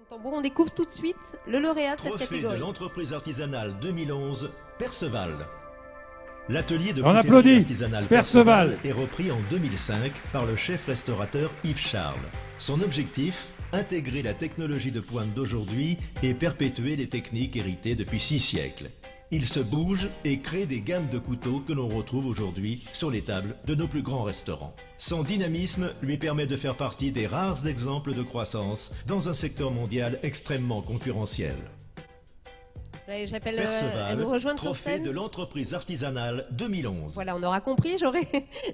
Tambour, on découvre tout de suite le lauréat de cette Trophée catégorie. de l'entreprise artisanale 2011, Perceval. L'atelier de On coutellerie applaudit artisanale Perceval est repris en 2005 par le chef restaurateur Yves Charles. Son objectif, intégrer la technologie de pointe d'aujourd'hui et perpétuer les techniques héritées depuis 6 siècles. Il se bouge et crée des gammes de couteaux que l'on retrouve aujourd'hui sur les tables de nos plus grands restaurants. Son dynamisme lui permet de faire partie des rares exemples de croissance dans un secteur mondial extrêmement concurrentiel. Allez, j'appelle à Perceval, nous rejoindre sur trophée scène. de l'entreprise artisanale 2011. Voilà, on aura compris.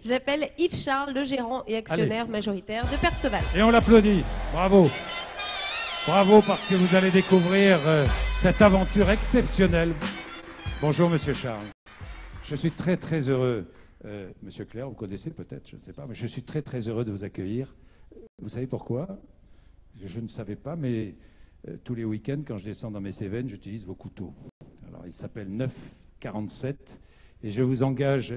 J'appelle Yves Charles, le gérant et actionnaire majoritaire de Perceval. Et on l'applaudit. Bravo. Bravo parce que vous allez découvrir cette aventure exceptionnelle. Bonjour Monsieur Charles. Je suis très très heureux. Monsieur Clerc, vous connaissez peut-être, je ne sais pas, mais je suis très très heureux de vous accueillir. Vous savez pourquoi? Je ne savais pas, mais tous les week-ends, quand je descends dans mes Cévennes, j'utilise vos couteaux. Alors, il s'appelle 947 et je vous engage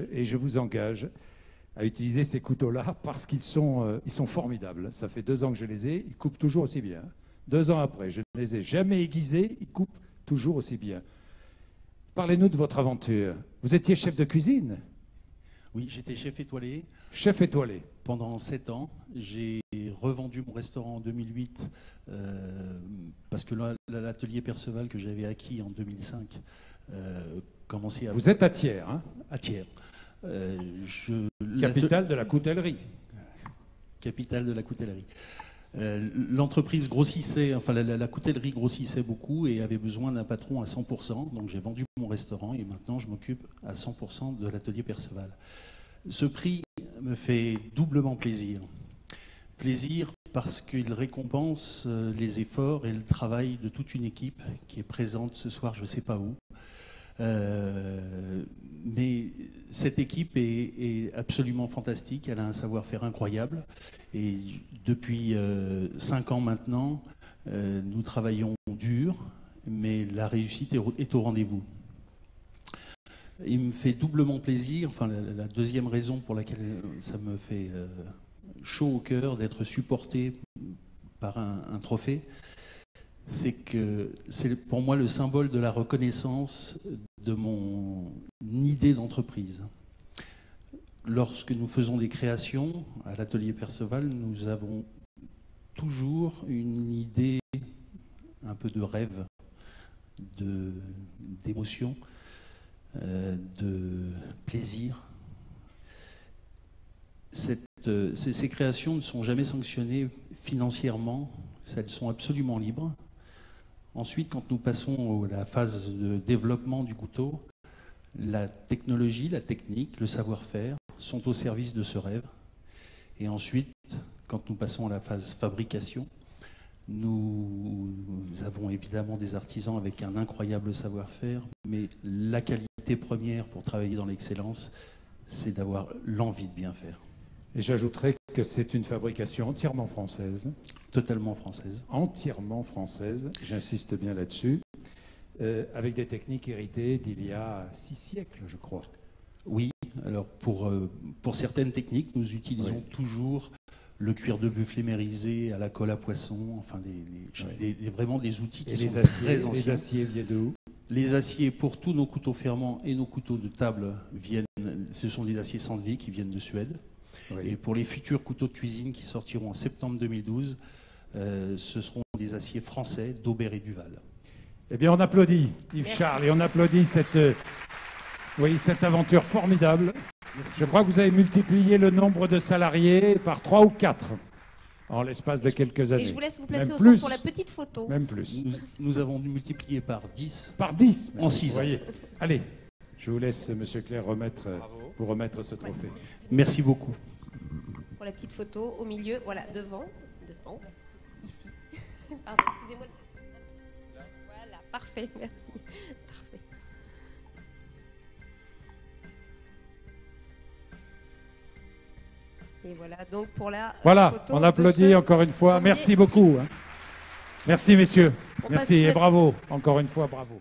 à utiliser ces couteaux-là parce qu'ils sont formidables. Ça fait 2 ans que je les ai, ils coupent toujours aussi bien. 2 ans après, je ne les ai jamais aiguisés, ils coupent toujours aussi bien. Parlez-nous de votre aventure. Vous étiez chef de cuisine? Oui, j'étais chef étoilé. Chef étoilé. Pendant 7 ans, j'ai revendu mon restaurant en 2008 parce que l'atelier Perceval que j'avais acquis en 2005 commençait à... Vous êtes à Thiers, hein? À Thiers. Capitale de la coutellerie. Capitale de la coutellerie. L'entreprise grossissait, enfin la coutellerie grossissait beaucoup et avait besoin d'un patron à 100%. Donc j'ai vendu mon restaurant et maintenant je m'occupe à 100% de l'atelier Perceval. Ce prix me fait doublement plaisir. Plaisir parce qu'il récompense les efforts et le travail de toute une équipe qui est présente ce soir, je ne sais pas où. Mais cette équipe est absolument fantastique, elle a un savoir-faire incroyable et depuis 5 ans maintenant, nous travaillons dur, mais la réussite est au rendez-vous. Il me fait doublement plaisir, enfin la deuxième raison pour laquelle ça me fait chaud au cœur d'être supporté par un trophée, c'est que c'est pour moi le symbole de la reconnaissance de mon idée d'entreprise. Lorsque nous faisons des créations à l'atelier Perceval, nous avons toujours une idée, un peu de rêve, d'émotion, de plaisir. Ces créations ne sont jamais sanctionnées financièrement, elles sont absolument libres. Ensuite, quand nous passons à la phase de développement du couteau, la technologie, la technique, le savoir-faire sont au service de ce rêve. Et ensuite, quand nous passons à la phase fabrication, nous avons évidemment des artisans avec un incroyable savoir-faire, mais la qualité première pour travailler dans l'excellence, c'est d'avoir l'envie de bien faire. Et j'ajouterais que c'est une fabrication entièrement française. Totalement française. Entièrement française, j'insiste bien là-dessus, avec des techniques héritées d'il y a 6 siècles, je crois. Oui, alors pour certaines techniques, nous utilisons toujours le cuir de buffle émérisé à la colle à poisson, enfin vraiment des outils qui sont très anciens. Les aciers viennent de où? Les aciers pour tous nos couteaux ferments et nos couteaux de table ce sont des aciers Sandvik qui viennent de Suède. Oui. Et pour les futurs couteaux de cuisine qui sortiront en septembre 2012, ce seront des aciers français d'Aubert et Duval. Eh bien, on applaudit Yves Charles et on applaudit cette aventure formidable. Merci. Je crois que vous avez multiplié le nombre de salariés par 3 ou 4 en l'espace de quelques années. Et je vous laisse vous placer au centre pour la petite photo. Même plus. Nous avons multiplié par 10. Par 10 en 6 ans. Vous voyez. Allez, je vous laisse, Monsieur Clerc, vous remettre ce trophée. Merci beaucoup. Pour la petite photo, au milieu, voilà, devant, ici. Pardon, excusez-moi. Voilà, parfait, merci. Parfait. Et voilà, donc pour la photo on applaudit encore une fois. Merci beaucoup. Merci, messieurs. Merci et bravo. Encore une fois, bravo.